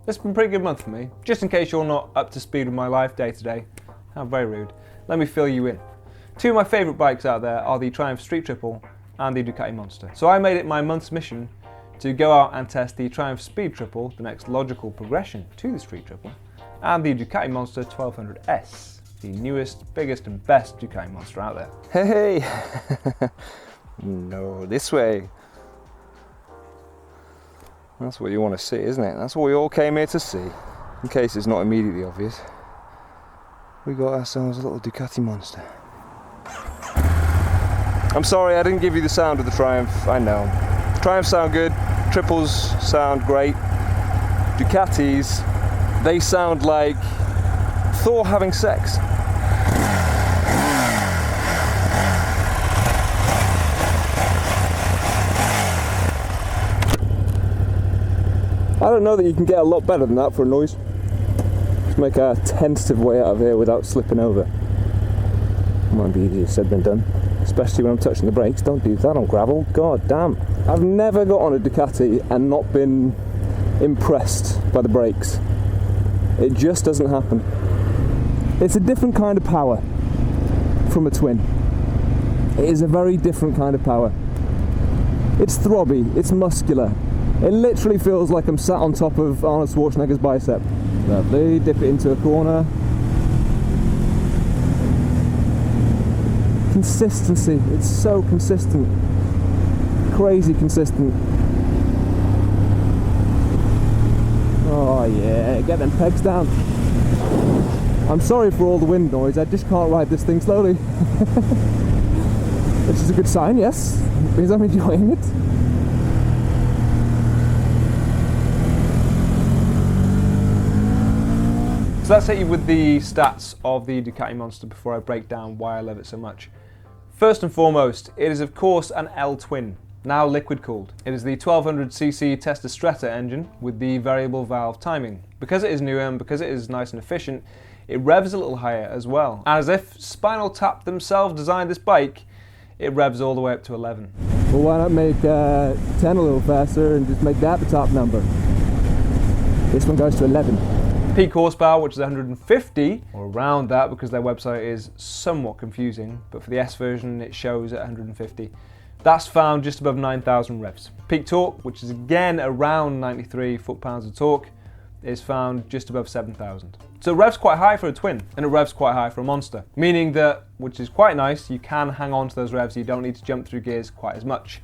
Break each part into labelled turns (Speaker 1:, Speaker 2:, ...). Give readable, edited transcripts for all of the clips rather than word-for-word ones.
Speaker 1: This has been a pretty good month for me. Just in case you're not up to speed with my life day to day, how very rude, let me fill you in. Two of my favourite bikes out there are the Triumph Street Triple and the Ducati Monster. So I made it my month's mission to go out and test the Triumph Speed Triple, the next logical progression to the Street Triple, and the Ducati Monster 1200S, the newest, biggest and best Ducati Monster out there.
Speaker 2: Hey! No, this way. That's what you want to see, isn't it? That's what we all came here to see. In case it's not immediately obvious, we got ourselves a little Ducati Monster. I'm sorry, I didn't give you the sound of the Triumph, I know. Triumphs sound good, triples sound great. Ducatis, they sound like Thor having sex. I don't know that you can get a lot better than that for a noise. Let's make a tentative way out of here without slipping over. Might be easier said than done. Especially when I'm touching the brakes. Don't do that on gravel, god damn. I've never got on a Ducati and not been impressed by the brakes. It just doesn't happen. It's a different kind of power from a twin. It is a very different kind of power. It's throbby, it's muscular. It literally feels like I'm sat on top of Arnold Schwarzenegger's bicep. Lovely, dip it into a corner. Consistency, it's so consistent, crazy consistent. Oh yeah, get them pegs down. I'm sorry for all the wind noise, I just can't ride this thing slowly. Which is a good sign, yes, it means I'm enjoying it.
Speaker 1: So let's hit you with the stats of the Ducati Monster before I break down why I love it so much. First and foremost, it is of course an L-twin, now liquid cooled. It is the 1200cc Testa Stretta engine with the variable valve timing. Because it is newer and because it is nice and efficient, it revs a little higher as well. And as if Spinal Tap themselves designed this bike, it revs all the way up to 11.
Speaker 2: Well, why not make 10 a little faster and just make that the top number? This one goes to 11.
Speaker 1: Peak horsepower, which is 150, or around that because their website is somewhat confusing, but for the S version it shows at 150. That's found just above 9,000 revs. Peak torque, which is again around 93 foot-pounds of torque, is found just above 7,000. So it revs quite high for a twin, and it revs quite high for a monster, meaning that, which is quite nice, you can hang on to those revs, you don't need to jump through gears quite as much.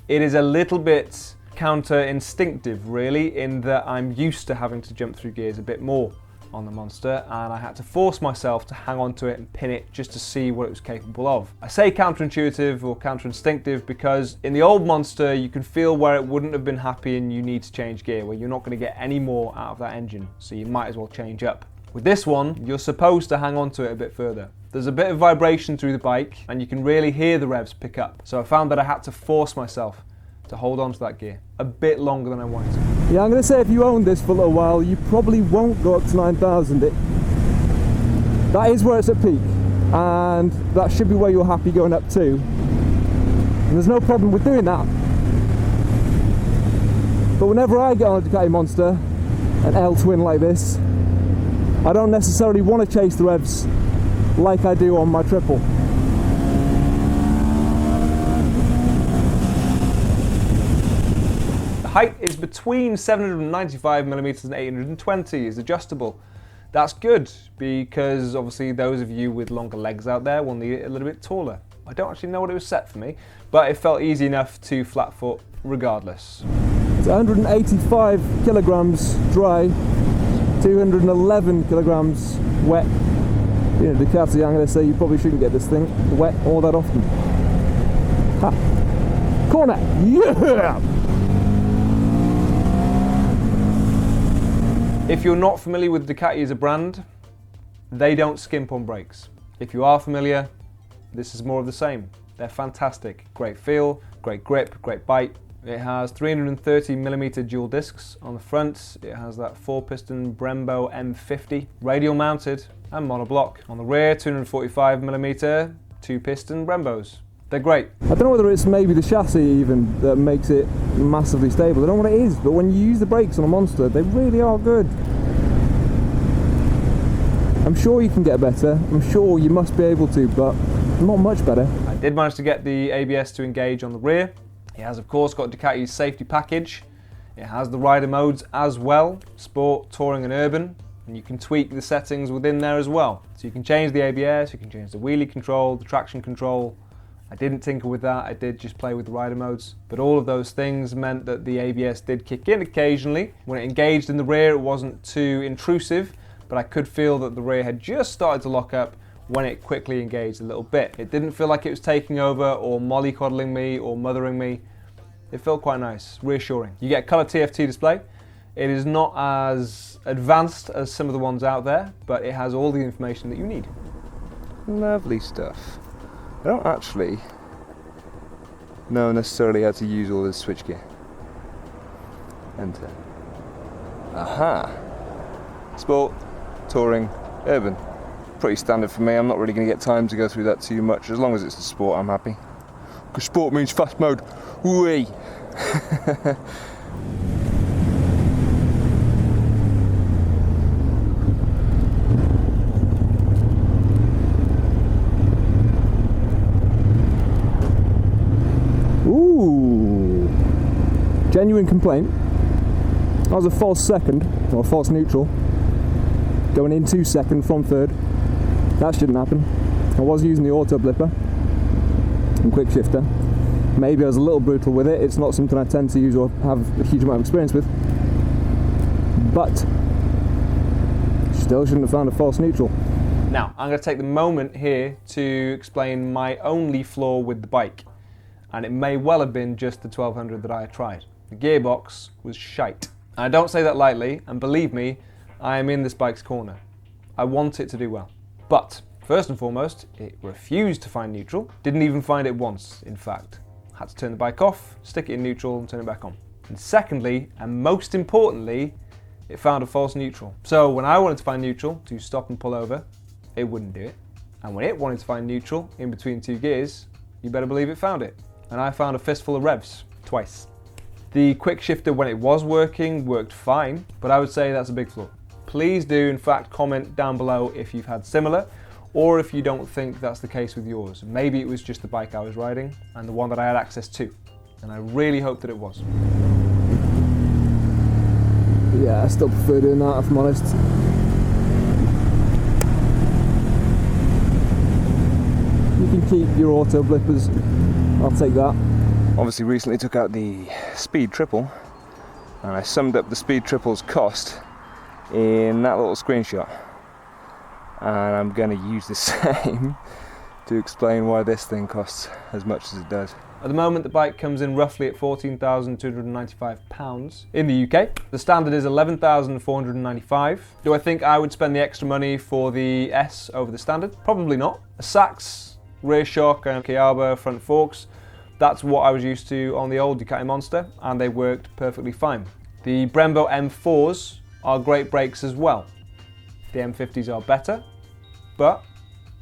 Speaker 1: It is a little bit counter-instinctive really, in that I'm used to having to jump through gears a bit more on the Monster, and I had to force myself to hang on to it and pin it just to see what it was capable of. I say counterintuitive or counter-instinctive because in the old Monster you can feel where it wouldn't have been happy and you need to change gear, where you're not going to get any more out of that engine, so you might as well change up. With this one, you're supposed to hang on to it a bit further. There's a bit of vibration through the bike and you can really hear the revs pick up, so I found that I had to force myself to hold on to that gear a bit longer than I wanted to.
Speaker 2: Yeah, I'm going to say if you own this for a little while, you probably won't go up to 9,000. That is where it's at peak, and that should be where you're happy going up to. And there's no problem with doing that. But whenever I get on a Ducati Monster, an L-twin like this, I don't necessarily want to chase the revs like I do on my triple.
Speaker 1: Height is between 795mm and 820, is adjustable. That's good because obviously those of you with longer legs out there will need it a little bit taller. I don't actually know what it was set for me, but it felt easy enough to flat foot regardless.
Speaker 2: It's 185 kilograms dry, 211 kilograms wet. You know, Ducati, I'm going to say you probably shouldn't get this thing wet all that often. Ha! Corner! Yeah!
Speaker 1: If you're not familiar with Ducati as a brand, they don't skimp on brakes. If you are familiar, this is more of the same. They're fantastic. Great feel, great grip, great bite. It has 330mm dual discs on the front. It has that 4-piston Brembo M50, radial mounted and monoblock. On the rear, 245mm 2-piston Brembos. They're great.
Speaker 2: I don't know whether it's maybe the chassis even that makes it massively stable. I don't know what it is, but when you use the brakes on a Monster, they really are good. I'm sure you can get better. I'm sure you must be able to, but not much better.
Speaker 1: I did manage to get the ABS to engage on the rear. It has, of course, got Ducati's safety package. It has the rider modes as well, Sport, Touring and Urban. And you can tweak the settings within there as well. So you can change the ABS, you can change the wheelie control, the traction control. I didn't tinker with that, I did just play with the rider modes. But all of those things meant that the ABS did kick in occasionally. When it engaged in the rear, it wasn't too intrusive, but I could feel that the rear had just started to lock up when it quickly engaged a little bit. It didn't feel like it was taking over or mollycoddling me or mothering me. It felt quite nice, reassuring. You get a colour TFT display. It is not as advanced as some of the ones out there, but it has all the information that you need.
Speaker 2: Lovely stuff. I don't actually know necessarily how to use all this switchgear. Enter. Aha! Sport, Touring, Urban. Pretty standard for me. I'm not really going to get time to go through that too much. As long as it's the Sport, I'm happy. Because Sport means fast mode. Whee! Ooh! Genuine complaint. That was a false second, or a false neutral. Going into second from third. That shouldn't happen. I was using the auto blipper and quick shifter. Maybe I was a little brutal with it. It's not something I tend to use or have a huge amount of experience with. But still shouldn't have found a false neutral.
Speaker 1: Now, I'm going to take the moment here to explain my only flaw with the bike. And it may well have been just the 1200 that I had tried. The gearbox was shite. And I don't say that lightly, and believe me, I am in this bike's corner. I want it to do well. But, first and foremost, it refused to find neutral. Didn't even find it once, in fact. Had to turn the bike off, stick it in neutral, and turn it back on. And secondly, and most importantly, it found a false neutral. So when I wanted to find neutral to stop and pull over, it wouldn't do it. And when it wanted to find neutral in between two gears, you better believe it found it. And I found a fistful of revs, twice. The quick shifter, when it was working, worked fine, but I would say that's a big flaw. Please do, in fact, comment down below if you've had similar, or if you don't think that's the case with yours. Maybe it was just the bike I was riding and the one that I had access to. And I really hope that it was.
Speaker 2: Yeah, I still prefer doing that, if I'm honest. You can keep your auto blippers. I'll take that. Obviously recently took out the speed triple, and I summed up the speed triple's cost in that little screenshot. And I'm going to use the same to explain why this thing costs as much as it does.
Speaker 1: At the moment, the bike comes in roughly at £14,295 in the UK. The standard is £11,495. Do I think I would spend the extra money for the S over the standard? Probably not. A Sachs, rear shock and Kayaba front forks, that's what I was used to on the old Ducati Monster, and they worked perfectly fine. The Brembo M4s are great brakes as well. The M50s are better, but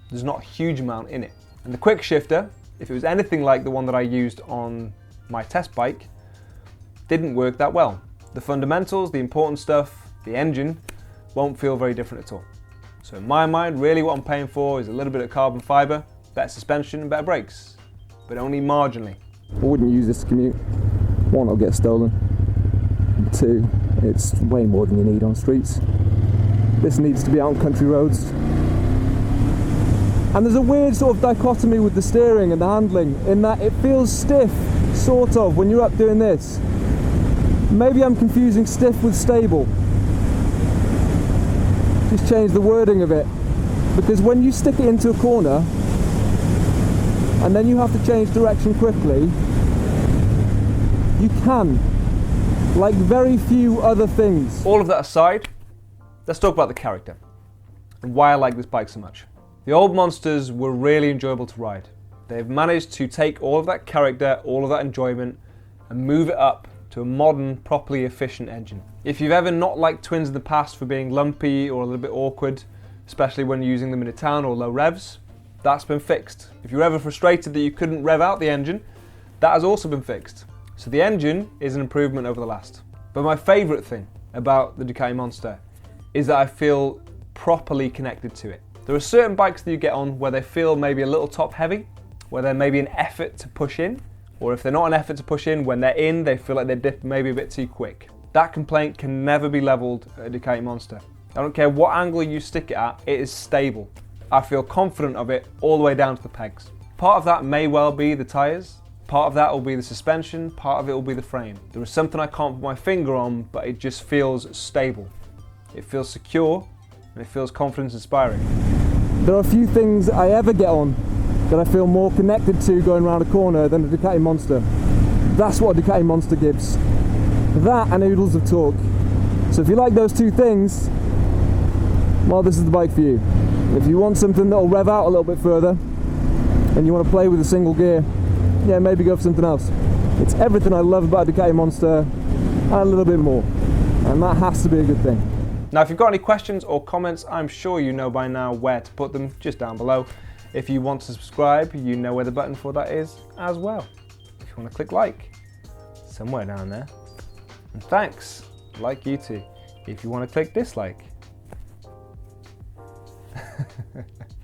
Speaker 1: there's not a huge amount in it. And the quick shifter, if it was anything like the one that I used on my test bike, didn't work that well. The fundamentals, the important stuff, the engine, won't feel very different at all. So in my mind, really what I'm paying for is a little bit of carbon fibre, better suspension and better brakes, but only marginally.
Speaker 2: I wouldn't use this to commute. One, it'll get stolen. Two, it's way more than you need on streets. This needs to be out on country roads. And there's a weird sort of dichotomy with the steering and the handling in that it feels stiff, sort of, when you're up doing this. Maybe I'm confusing stiff with stable. Just change the wording of it. Because when you stick it into a corner, and then you have to change direction quickly, you can. Like very few other things.
Speaker 1: All of that aside, let's talk about the character and why I like this bike so much. The old Monsters were really enjoyable to ride. They've managed to take all of that character, all of that enjoyment, and move it up to a modern, properly efficient engine. If you've ever not liked twins in the past for being lumpy or a little bit awkward, especially when using them in a town or low revs, That's been fixed. If you're ever frustrated that you couldn't rev out the engine, that has also been fixed. So the engine is an improvement over the last. But my favourite thing about the Ducati Monster is that I feel properly connected to it. There are certain bikes that you get on where they feel maybe a little top heavy, where they're maybe an effort to push in, or if they're not an effort to push in, when they're in, they feel like they dip maybe a bit too quick. That complaint can never be levelled at a Ducati Monster. I don't care what angle you stick it at, it is stable. I feel confident of it all the way down to the pegs. Part of that may well be the tyres, part of that will be the suspension, part of it will be the frame. There is something I can't put my finger on, but it just feels stable. It feels secure, and it feels confidence inspiring.
Speaker 2: There are a few things I ever get on that I feel more connected to going around a corner than a Ducati Monster. That's what a Ducati Monster gives. That and oodles of torque. So if you like those two things, well, this is the bike for you. If you want something that will rev out a little bit further and you want to play with a single gear, yeah, maybe go for something else. It's everything I love about a Ducati Monster and a little bit more. And that has to be a good thing.
Speaker 1: Now, if you've got any questions or comments, I'm sure you know by now where to put them, just down below. If you want to subscribe, you know where the button for that is as well. If you want to click like, somewhere down there. And thanks, like you too, if you want to click dislike.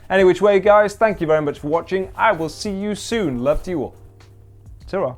Speaker 1: Any which way, guys, thank you very much for watching. I will see you soon. Love to you all. Ta-ra.